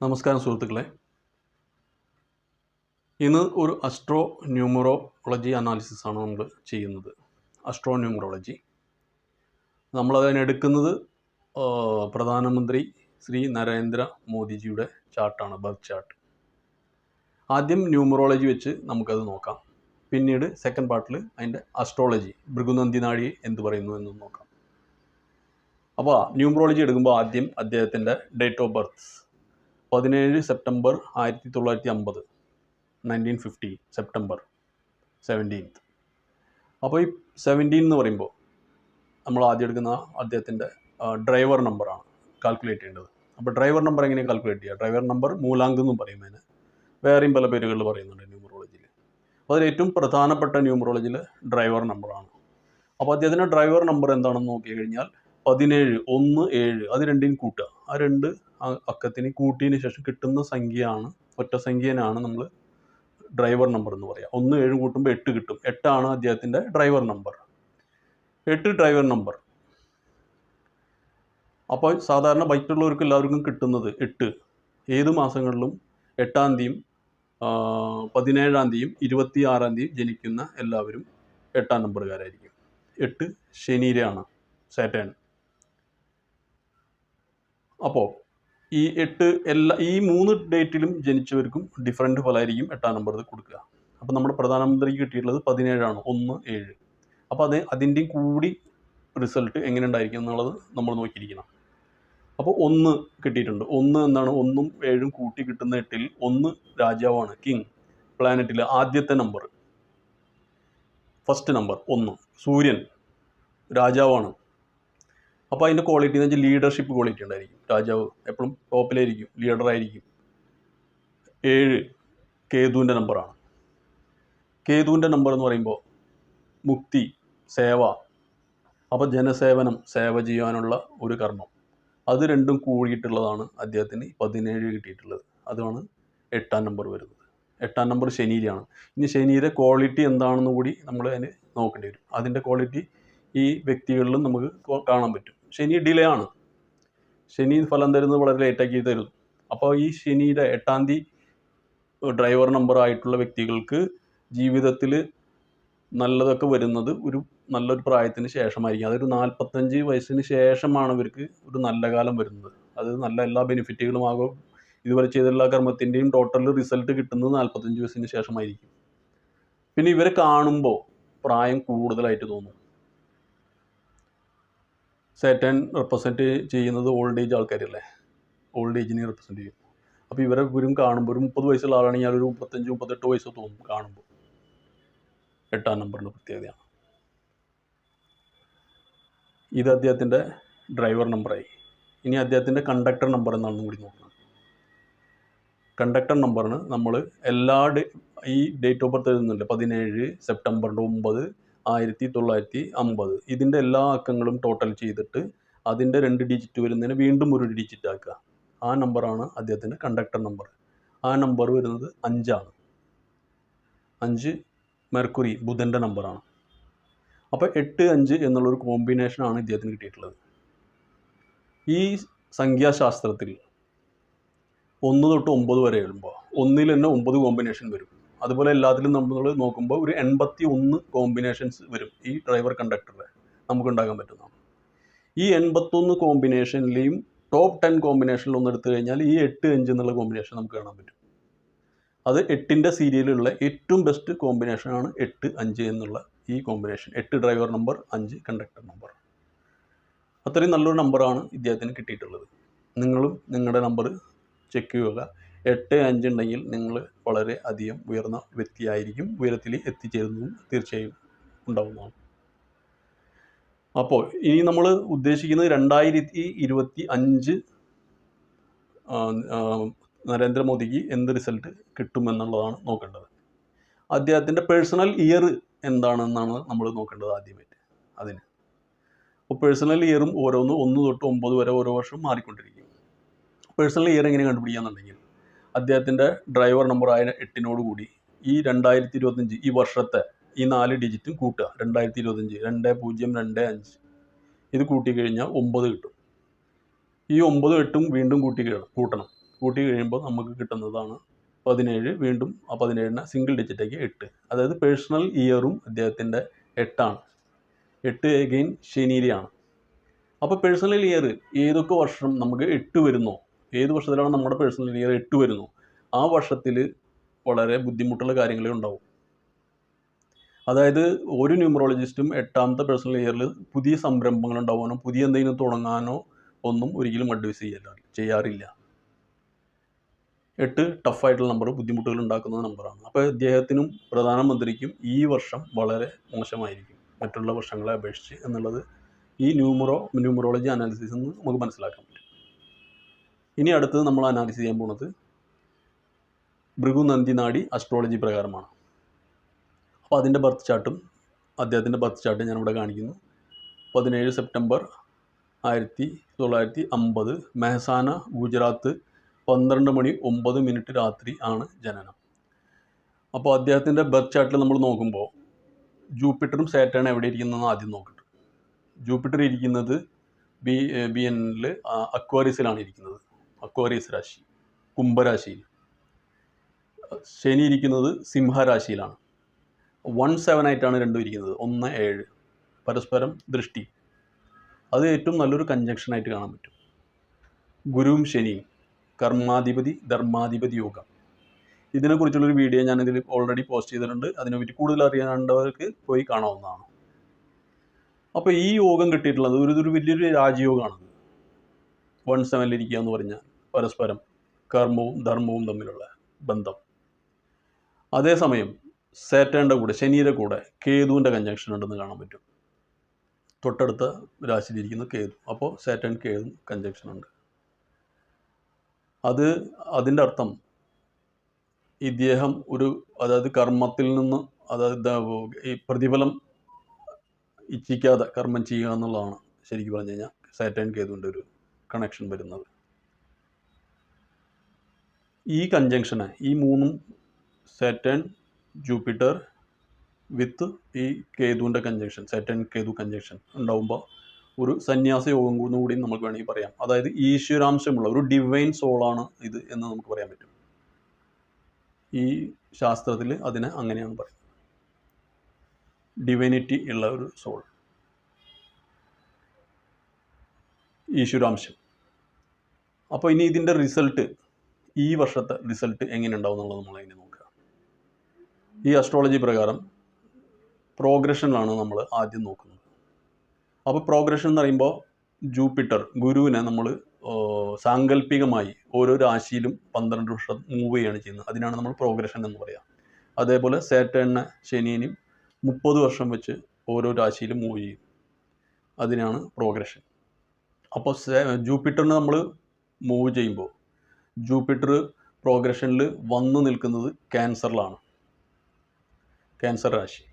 നമസ്കാരം സുഹൃത്തുക്കളെ. ഇന്ന് ഒരു അസ്ട്രോ ന്യൂമറോളജി അനാലിസിസ് ആണ് നമ്മൾ ചെയ്യുന്നത്. അസ്ട്രോ ന്യൂമറോളജി നമ്മളതിനെടുക്കുന്നത് പ്രധാനമന്ത്രി ശ്രീ നരേന്ദ്ര മോദിജിയുടെ ചാർട്ടാണ്, ബർത്ത് ചാർട്ട്. ആദ്യം ന്യൂമറോളജി വെച്ച് നമുക്കത് നോക്കാം. പിന്നീട് സെക്കൻഡ് പാർട്ടിൽ അതിൻ്റെ അസ്ട്രോളജി, ഭൃഗുനന്ദി നാഴി എന്ത് പറയുന്നു എന്ന് നോക്കാം. അപ്പോൾ ന്യൂമറോളജി എടുക്കുമ്പോൾ ആദ്യം അദ്ദേഹത്തിൻ്റെ date of birth 17 September 1950, 1950 September 17th. അപ്പോൾ ഈ 17 എന്ന് പറയുമ്പോൾ നമ്മൾ ആദ്യം എടുക്കുന്ന അദ്ദേഹത്തിൻ്റെ ഡ്രൈവർ നമ്പറാണ് കാൽക്കുലേറ്റ് ചെയ്യേണ്ടത്. അപ്പോൾ ഡ്രൈവർ നമ്പർ എങ്ങനെ കാൽക്കുലേറ്റ് ചെയ്യുക? ഡ്രൈവർ നമ്പർ മൂലാങ്ക് എന്നും പറയും, അതിന് വേറെയും പല പേരുകളിൽ പറയുന്നുണ്ട് ന്യൂമറോളജിയിൽ. അപ്പോൾ അതിൽ ഏറ്റവും പ്രധാനപ്പെട്ട ന്യൂമറോളജിയിൽ ഡ്രൈവർ നമ്പറാണ്. അപ്പോൾ അദ്ദേഹത്തിൻ്റെ ഡ്രൈവർ നമ്പർ എന്താണെന്ന് നോക്കിക്കഴിഞ്ഞാൽ 17, 1, 7 അത് രണ്ടിനും കൂട്ടുക. ആ രണ്ട് അക്കത്തിന് കൂട്ടിയതിന് ശേഷം കിട്ടുന്ന സംഖ്യയാണ്, ഒറ്റ സംഖ്യനാണ് നമ്മൾ ഡ്രൈവർ നമ്പർ എന്ന് പറയുക. 1, 7 കൂട്ടുമ്പോൾ 8 കിട്ടും. 8 അദ്ദേഹത്തിൻ്റെ ഡ്രൈവർ നമ്പർ. 8 driver number. അപ്പോൾ സാധാരണ ബൈറ്റുള്ളവർക്ക് എല്ലാവർക്കും കിട്ടുന്നത് 8 ഏത് മാസങ്ങളിലും 8-ാം തീയതിയും 17-ാം തീയതിയും 26-ാം തീയതിയും ജനിക്കുന്ന എല്ലാവരും 8-ാം നമ്പറുകാരായിരിക്കും. 8 ശനിയിലാണ്, സാറ്റേൺ. അപ്പോൾ ഈ 8 ഈ 3 ഡേറ്റിലും ജനിച്ചവർക്കും ഡിഫറൻറ്റ് ഫലമായിരിക്കും 8-ാം നമ്പർ കൊടുക്കുക. അപ്പോൾ നമ്മുടെ പ്രധാനമന്ത്രിക്ക് കിട്ടിയിട്ടുള്ളത് 17 1, 7. അപ്പോൾ അതിൻ്റെയും കൂടി റിസൾട്ട് എങ്ങനെ ഉണ്ടായിരിക്കും എന്നുള്ളത് നമ്മൾ നോക്കിയിരിക്കണം. അപ്പോൾ 1 കിട്ടിയിട്ടുണ്ട്. 1 എന്താണ്? 1ഉം 7ഉം കൂട്ടി കിട്ടുന്ന 8-ൽ 1 രാജാവാണ്, കിങ്, പ്ലാനറ്റിലെ ആദ്യത്തെ നമ്പർ, ഫസ്റ്റ് നമ്പർ 1. സൂര്യൻ രാജാവാണ്. അപ്പോൾ അതിൻ്റെ ക്വാളിറ്റി എന്ന് വെച്ചാൽ ലീഡർഷിപ്പ് ക്വാളിറ്റി ഉണ്ടായിരിക്കും. രാജാവ് എപ്പോഴും ടോപ്പിലായിരിക്കും, ലീഡറായിരിക്കും. 7 കേതുവിൻ്റെ നമ്പറാണ്. കേതുവിൻ്റെ നമ്പർ എന്ന് പറയുമ്പോൾ മുക്തി, സേവ. അപ്പോൾ ജനസേവനം, സേവ ചെയ്യാനുള്ള ഒരു കർമ്മം, അത് രണ്ടും കൂടിയിട്ടുള്ളതാണ് അദ്ദേഹത്തിന് 17 കിട്ടിയിട്ടുള്ളത്. അതാണ് 8-ാം നമ്പർ വരുന്നത്. 8-ാം നമ്പർ ശനിയിലാണ്. ഇനി ശനിയുടെ ക്വാളിറ്റി എന്താണെന്ന് കൂടി നമ്മൾ അതിന് നോക്കേണ്ടി വരും. അതിൻ്റെ ക്വാളിറ്റി ഈ വ്യക്തികളിലും നമുക്ക് കാണാൻ പറ്റും. ശനി ഡിലേ ആണ്. ശനി ഫലം തരുന്നത് വളരെ ലേറ്റാക്കി തരും. അപ്പോൾ ഈ ശനിയുടെ 8-ാം തീയതി ഡ്രൈവർ നമ്പർ ആയിട്ടുള്ള വ്യക്തികൾക്ക് ജീവിതത്തിൽ നല്ലതൊക്കെ വരുന്നത് നല്ലൊരു പ്രായത്തിന് ശേഷമായിരിക്കും. അതൊരു 45 വയസ്സിന് ശേഷമാണ് ഇവർക്ക് ഒരു നല്ല കാലം വരുന്നത്. അത് നല്ല എല്ലാ ബെനിഫിറ്റുകളും ആകും. ഇതുവരെ ചെയ്ത എല്ലാ കർമ്മത്തിൻ്റെയും ടോട്ടൽ റിസൾട്ട് കിട്ടുന്നത് 45 വയസ്സിന് ശേഷമായിരിക്കും. പിന്നെ ഇവരെ കാണുമ്പോൾ പ്രായം കൂടുതലായിട്ട് തോന്നും. സാറ്റേൺ റെപ്രസെൻറ്റ് ചെയ്യുന്നത് ഓൾഡ് ഏജ് ആൾക്കാരല്ലേ, ഓൾഡ് ഏജിനെ റെപ്രസെൻറ്റ് ചെയ്യും. അപ്പോൾ ഇവരെ ഗുരും കാണുമ്പോൾ ഒരു 30 വയസ്സുള്ള ആളാണെങ്കിൽ ഒരു 35, 38 വയസ്സ് തോന്നും കാണുമ്പോൾ. 8-ാം നമ്പറിൻ്റെ പ്രത്യേകതയാണ്. ഇത് അദ്ദേഹത്തിൻ്റെ ഡ്രൈവർ നമ്പറായി. ഇനി അദ്ദേഹത്തിൻ്റെ കണ്ടക്ടർ നമ്പർ എന്നാണെന്നും കൂടി നോക്കണം. കണ്ടക്ടർ നമ്പറിന് നമ്മൾ ഈ ഡേറ്റ് ഓഫ് ബർത്ത് എഴുതുന്നുണ്ട്. 17 സെപ്റ്റംബർ 9, 1950. ഇതിൻ്റെ എല്ലാ അക്കങ്ങളും ടോട്ടൽ ചെയ്തിട്ട് അതിൻ്റെ 2 ഡിജിറ്റ് വരുന്നതിന് വീണ്ടും ഒരു ഡിജിറ്റ് ആക്കുക. ആ നമ്പറാണ് അദ്ദേഹത്തിൻ്റെ കണ്ടക്ടർ നമ്പർ. ആ നമ്പർ വരുന്നത് 5 5 മെർക്കുറി, ബുധൻ്റെ നമ്പറാണ്. അപ്പോൾ 8, 5 എന്നുള്ളൊരു കോമ്പിനേഷനാണ് ഇദ്ദേഹത്തിന് കിട്ടിയിട്ടുള്ളത്. ഈ സംഖ്യാശാസ്ത്രത്തിൽ 1 തൊട്ട് 9 വരെ എഴുതുമ്പോൾ 1-ൽ തന്നെ 9 കോമ്പിനേഷൻ വരും. അതുപോലെ എല്ലാത്തിലും നമ്മൾ നോക്കുമ്പോൾ ഒരു 81 കോമ്പിനേഷൻസ് വരും. ഈ ഡ്രൈവർ കണ്ടക്ടറിൽ നമുക്ക് ഉണ്ടാക്കാൻ പറ്റുന്നതാണ്. ഈ 81 കോമ്പിനേഷനിലെയും ടോപ്പ് 10 കോമ്പിനേഷനിൽ ഒന്ന് എടുത്തു കഴിഞ്ഞാൽ ഈ 8, 5 എന്നുള്ള കോമ്പിനേഷൻ നമുക്ക് കാണാൻ പറ്റും. അത് 8ൻ്റെ സീരിയലുള്ള ഏറ്റവും ബെസ്റ്റ് കോമ്പിനേഷനാണ് 8, 5 എന്നുള്ള ഈ combination. 8 driver number, 5 conductor number. അത്രയും നല്ലൊരു നമ്പറാണ് ഇദ്ദേഹത്തിന് കിട്ടിയിട്ടുള്ളത്. നിങ്ങളും നിങ്ങളുടെ നമ്പർ ചെക്ക് ചെയ്യുക. 8, 5 ഉണ്ടെങ്കിൽ നിങ്ങൾ വളരെ അധികം ഉയർന്ന വ്യക്തിയായിരിക്കും. ഉയരത്തിൽ എത്തിച്ചേരുന്നതും തീർച്ചയായും ഉണ്ടാവുന്നതാണ്. അപ്പോൾ ഇനി നമ്മൾ ഉദ്ദേശിക്കുന്നത് 2025 നരേന്ദ്രമോദിക്ക് എന്ത് റിസൾട്ട് കിട്ടുമെന്നുള്ളതാണ് നോക്കേണ്ടത്. അദ്ദേഹത്തിൻ്റെ പേഴ്സണൽ ഇയർ എന്താണെന്നാണ് നമ്മൾ നോക്കേണ്ടത് ആദ്യമായിട്ട്. അപ്പോൾ പേഴ്സണൽ ഇയറും ഓരോന്ന് 1 തൊട്ട് 9 വരെ ഓരോ വർഷം മാറിക്കൊണ്ടിരിക്കും. പേഴ്സണൽ ഇയർ എങ്ങനെ കണ്ടുപിടിക്കാന്നുണ്ടെങ്കിൽ അദ്ദേഹത്തിൻ്റെ ഡ്രൈവർ നമ്പറായ 8 കൂടി ഈ 2025 ഈ വർഷത്തെ ഈ 4 ഡിജിറ്റും കൂട്ടുക. 2025 2025 ഇത് കൂട്ടിക്കഴിഞ്ഞാൽ 9 കിട്ടും. ഈ 9, 8 വീണ്ടും കൂട്ടണം. കൂട്ടി കഴിയുമ്പോൾ നമുക്ക് കിട്ടുന്നതാണ് 17. വീണ്ടും ആ 17നെ സിംഗിൾ ഡിജിറ്റാക്കി 8. അതായത് പേഴ്സണൽ ഇയറും അദ്ദേഹത്തിൻ്റെ 8ആണ്. 8 എഗെയിൻ ശനിയിലാണ്. അപ്പോൾ പേഴ്സണൽ ഇയർ ഏതൊക്കെ വർഷം നമുക്ക് 8 വരുന്നോ, ഏത് വർഷത്തിലാണ് നമ്മുടെ പേഴ്സണൽ ഇയർ 8 വരുന്നു, ആ വർഷത്തിൽ വളരെ ബുദ്ധിമുട്ടുള്ള കാര്യങ്ങളേ ഉണ്ടാവും. അതായത് ഒരു ന്യൂമറോളജിസ്റ്റും 8ാമത്തെ പേഴ്സണൽ ഇയറിൽ പുതിയ സംരംഭങ്ങൾ ഉണ്ടാവാനോ പുതിയ എന്തെങ്കിലും തുടങ്ങാനോ ഒന്നും ഒരിക്കലും അഡ്വൈസ് ചെയ്യാറില്ല. 8 ടഫായിട്ടുള്ള നമ്പർ, ബുദ്ധിമുട്ടുകൾ ഉണ്ടാക്കുന്ന നമ്പറാണ്. അപ്പോൾ അദ്ദേഹത്തിനും പ്രധാനമന്ത്രിക്കും ഈ വർഷം വളരെ മോശമായിരിക്കും മറ്റുള്ള വർഷങ്ങളെ അപേക്ഷിച്ച് എന്നുള്ളത് ഈ ന്യൂമറോളജി അനാലിസിസിൽ നിന്ന് നമുക്ക് മനസ്സിലാക്കാൻ പറ്റും. ഇനി അടുത്തത് നമ്മൾ അനാലിസിസ് ചെയ്യാൻ പോകുന്നത് ഭൃഗുനന്ദി നാഡി അസ്ട്രോളജി പ്രകാരമാണ്. അപ്പോൾ അതിൻ്റെ ബർത്ത് ചാർട്ടും അദ്ദേഹത്തിൻ്റെ ബർത്ത് ചാർട്ടും ഞാനിവിടെ കാണിക്കുന്നു. 17 സെപ്റ്റംബർ 1950 മെഹസാന, ഗുജറാത്ത്, 12:09 രാത്രി ആണ് ജനനം. അപ്പോൾ അദ്ദേഹത്തിൻ്റെ ബർത്ത് ചാർട്ടിൽ നമ്മൾ നോക്കുമ്പോൾ ജൂപ്പിറ്ററും സാറ്റേൺ എവിടെ ഇരിക്കുന്നതെന്ന് ആദ്യം നോക്കട്ടെ. ജൂപ്പിറ്റർ ഇരിക്കുന്നത് BN-ൽ അക്വാറിയസിലാണ് ഇരിക്കുന്നത്, അക്വാറിയസ് രാശി, കുംഭരാശിയിൽ. ശനി ഇരിക്കുന്നത് സിംഹരാശിയിലാണ്. 1-7 ആയിട്ടാണ് രണ്ടും ഇരിക്കുന്നത്, 1-7 പരസ്പരം ദൃഷ്ടി. അത് ഏറ്റവും നല്ലൊരു കൺജങ്ഷനായിട്ട് കാണാൻ പറ്റും. ഗുരുവും ശനിയും, കർമാധിപതി ധർമാധിപതി യോഗം. ഇതിനെക്കുറിച്ചുള്ളൊരു വീഡിയോ ഞാനിതിൽ ഓൾറെഡി പോസ്റ്റ് ചെയ്തിട്ടുണ്ട്. അതിനെപ്പറ്റി കൂടുതൽ അറിയേണ്ടവർക്ക് പോയി കാണാവുന്നതാണ്. അപ്പോൾ ഈ യോഗം കിട്ടിയിട്ടുള്ളത് ഒരു വലിയൊരു രാജയോഗമാണത്. 1-7 ഇരിക്കുക എന്ന് പറഞ്ഞാൽ പരസ്പരം കർമ്മവും ധർമ്മവും തമ്മിലുള്ള ബന്ധം. അതേസമയം സാറ്റേണിൻ്റെ കൂടെ, ശനിയുടെ കൂടെ കേതുവിൻ്റെ കൺജങ്ഷൻ ഉണ്ടെന്ന് കാണാൻ പറ്റും. തൊട്ടടുത്ത രാശിയിലിരിക്കുന്ന കേതു. അപ്പോൾ സാറ്റേൺ കേതു കൺജങ്ഷൻ ഉണ്ട്. അതിൻ്റെ അർത്ഥം ഇദ്ദേഹം അതായത് കർമ്മത്തിൽ നിന്ന്, അതായത് ഈ പ്രതിഫലം ഇച്ഛിക്കാതെ കർമ്മം ചെയ്യുക എന്നുള്ളതാണ് ശരിക്കും പറഞ്ഞു കഴിഞ്ഞാൽ സാറ്റേൺ കേതുവിൻ്റെ ഒരു കണക്ഷൻ വരുന്നത്. ഈ കൺജങ്ഷന്, ഈ മൂന്നും സാറ്റേൺ ജൂപ്പിറ്റർ വിത്ത് ഈ കേതുവിൻ്റെ കൺജങ്ഷൻ, സാറ്റേൺ കേതു കൺജങ്ഷൻ ഉണ്ടാകുമ്പോൾ ഒരു സന്യാസ യോഗം കൂടി നമുക്ക് വേണമെങ്കിൽ പറയാം. അതായത് ഈശ്വരാംശമുള്ള ഒരു ഡിവൈൻ സോളാണ് ഇത് എന്ന് നമുക്ക് പറയാൻ പറ്റും. ഈ ശാസ്ത്രത്തിൽ അതിനെ അങ്ങനെയാണ് പറയുന്നത്, ഡിവൈനിറ്റി ഉള്ള ഒരു സോൾ, ഈശ്വരാംശം. അപ്പോൾ ഇനി ഇതിൻ്റെ റിസൾട്ട്, ഈ വർഷത്തെ റിസൾട്ട് എങ്ങനെ ഉണ്ടാവും എന്നുള്ളത് നമ്മളതിനെ നോക്കുക. ഈ അസ്ട്രോളജി പ്രകാരം പ്രോഗ്രഷനിലാണ് നമ്മൾ ആദ്യം നോക്കുന്നത്. അപ്പോൾ പ്രോഗ്രഷൻ എന്ന് പറയുമ്പോൾ ജൂപ്പിറ്റർ, ഗുരുവിനെ നമ്മൾ സാങ്കല്പികമായി ഓരോ രാശിയിലും 12 വർഷം മൂവ് ചെയ്യുകയാണ് ചെയ്യുന്നത്. അതിനാണ് നമ്മൾ പ്രോഗ്രഷൻ എന്ന് പറയുക. അതേപോലെ സാറ്റേണിനെ, ശനിയെയും 30 വർഷം വെച്ച് ഓരോ രാശിയിലും മൂവ് ചെയ്യും. അതിനാണ് പ്രോഗ്രഷൻ. അപ്പോൾ ജൂപ്പിറ്ററിനെ നമ്മൾ മൂവ് ചെയ്യുമ്പോൾ ജൂപ്പിറ്റർ പ്രോഗ്രഷനിൽ വന്നു നിൽക്കുന്നത് ക്യാൻസറിലാണ്, ക്യാൻസർ രാശി.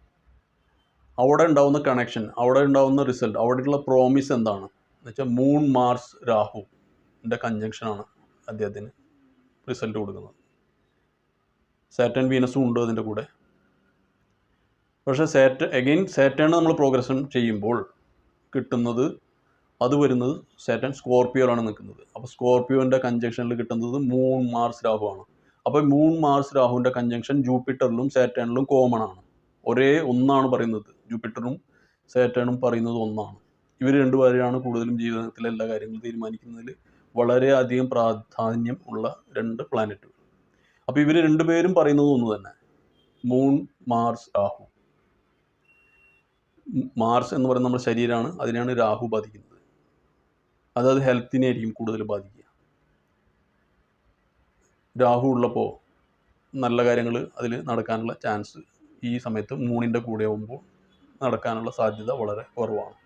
അവിടെ ഉണ്ടാവുന്ന കണക്ഷൻ, അവിടെ ഉണ്ടാവുന്ന റിസൾട്ട്, അവിടെയുള്ള പ്രോമിസ് എന്താണ് എന്ന് വെച്ചാൽ മൂൺ മാർസ് രാഹുവിൻ്റെ കൺജങ്ഷനാണ് അദ്ദേഹത്തിന് റിസൾട്ട് കൊടുക്കുന്നത്. സാറ്റേൺ വീനസും ഉണ്ട് അതിൻ്റെ കൂടെ. പക്ഷേ സാറ്റേൺ നമ്മൾ പ്രോഗ്രഷൻ ചെയ്യുമ്പോൾ കിട്ടുന്നത്, അത് വരുന്നത് സാറ്റേൺ സ്കോർപ്പിയോയിലാണ് നിൽക്കുന്നത്. അപ്പോൾ സ്കോർപ്പിയോൻ്റെ കൺജങ്ഷനിൽ കിട്ടുന്നത് മൂൺ മാർസ് രാഹുവാണ്. അപ്പോൾ മൂൺ മാർസ് രാഹുവിൻ്റെ കൺജങ്ഷൻ ജൂപ്പിറ്ററിലും സാറ്റേണിലും കോമൺ ആണ്, ഒരേ ഒന്നാണ് പറയുന്നത്. ജൂപ്പിറ്ററും സാറ്റേണും പറയുന്നത് ഒന്നാണ്. ഇവർ രണ്ടുപേരെയാണ് കൂടുതലും ജീവിതത്തിലെ എല്ലാ കാര്യങ്ങളും തീരുമാനിക്കുന്നതിൽ വളരെയധികം പ്രാധാന്യം ഉള്ള 2 പ്ലാനറ്റുകൾ. അപ്പോൾ ഇവർ രണ്ടുപേരും പറയുന്നത് ഒന്ന് തന്നെ, മൂൺ മാർസ് രാഹു. മാർസ് എന്ന് പറയുന്നത് നമ്മുടെ ശരീരമാണ്, അതിനെയാണ് രാഹു ബാധിക്കുന്നത്. അതായത് ഹെൽത്തിനെ ആയിരിക്കും കൂടുതൽ ബാധിക്കുക. രാഹു ഉള്ളപ്പോൾ നല്ല കാര്യങ്ങൾ അതിൽ നടക്കാനുള്ള ചാൻസ് ഈ സമയത്ത് മൂണിൻ്റെ കൂടെ ആകുമ്പോൾ നടക്കാനുള്ള സാധ്യത വളരെ കുറവാണ്.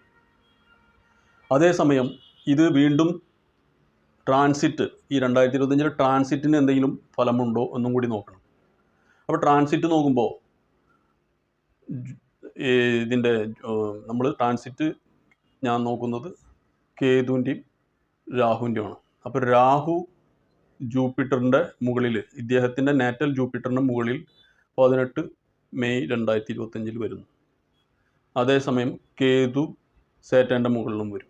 അതേസമയം ഇത് വീണ്ടും ട്രാൻസിറ്റ്, ഈ 2025 ട്രാൻസിറ്റിന് എന്തെങ്കിലും ഫലമുണ്ടോ എന്നും കൂടി നോക്കണം. അപ്പോൾ ട്രാൻസിറ്റ് നോക്കുമ്പോൾ ഇതിൻ്റെ നമ്മൾ ട്രാൻസിറ്റ് ഞാൻ നോക്കുന്നത് കേതുവിൻ്റെയും രാഹുവിൻ്റെയുമാണ്. അപ്പോൾ രാഹു ജൂപ്പിറ്ററിൻ്റെ മുകളിൽ, ഇദ്ദേഹത്തിൻ്റെ നാറ്റൽ ജൂപ്പിറ്ററിൻ്റെ മുകളിൽ 18 മെയ് 2025 വരുന്നു. അതേസമയം കേതു സാറ്റേണിൻ്റെ മുകളിലും വരും.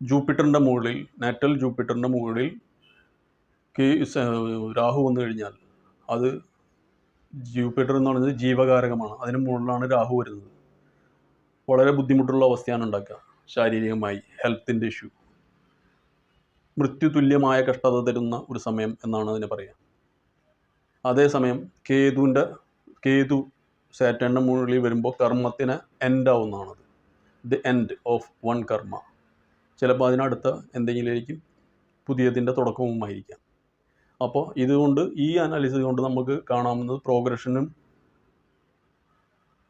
ജൂപ്പിറ്ററിൻ്റെ മുകളിൽ, നാറ്റൽ ജൂപ്പിറ്ററിൻ്റെ മുകളിൽ രാഹു വന്നു കഴിഞ്ഞാൽ അത് ജൂപ്പിറ്റർ എന്ന് പറയുന്നത് ജീവകാരകമാണ്. അതിന് മുകളിലാണ് രാഹു വരുന്നത്. വളരെ ബുദ്ധിമുട്ടുള്ള അവസ്ഥയാണ് ഉണ്ടാക്കുക. ശാരീരികമായി ഹെൽത്തിൻ്റെ ഇഷ്യൂ, മൃത്യുതുല്യമായ കഷ്ടത തരുന്ന ഒരു സമയം എന്നാണ് അതിനെ പറയുക. അതേസമയം കേതു സാറ്റേണിൻ്റെ മുകളിൽ വരുമ്പോൾ കർമ്മത്തിന് എൻഡ് ആവുന്നതാണത്. The end of one karma. ചിലപ്പോൾ അതിനടുത്ത എന്തെങ്കിലുമായിരിക്കും പുതിയതിൻ്റെ തുടക്കവുമായിരിക്കാം. അപ്പോൾ ഇതുകൊണ്ട് ഈ അനാലിസിസ് കൊണ്ട് നമുക്ക് കാണാവുന്നത് പ്രോഗ്രഷനും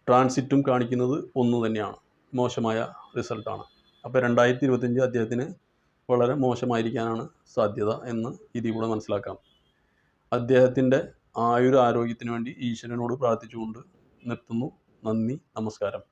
ട്രാൻസിറ്റും കാണിക്കുന്നത് ഒന്ന് തന്നെയാണ്, മോശമായ റിസൾട്ടാണ്. അപ്പോൾ 2025 അദ്ദേഹത്തിന് വളരെ മോശമായിരിക്കാനാണ് സാധ്യത എന്ന് ഇതിൽ കൂടെ മനസ്സിലാക്കാം. അദ്ദേഹത്തിൻ്റെ ആരോഗ്യത്തിന് വേണ്ടി ഈശ്വരനോട് പ്രാർത്ഥിച്ചുകൊണ്ട് നിർത്തുന്നു. നന്ദി, നമസ്കാരം.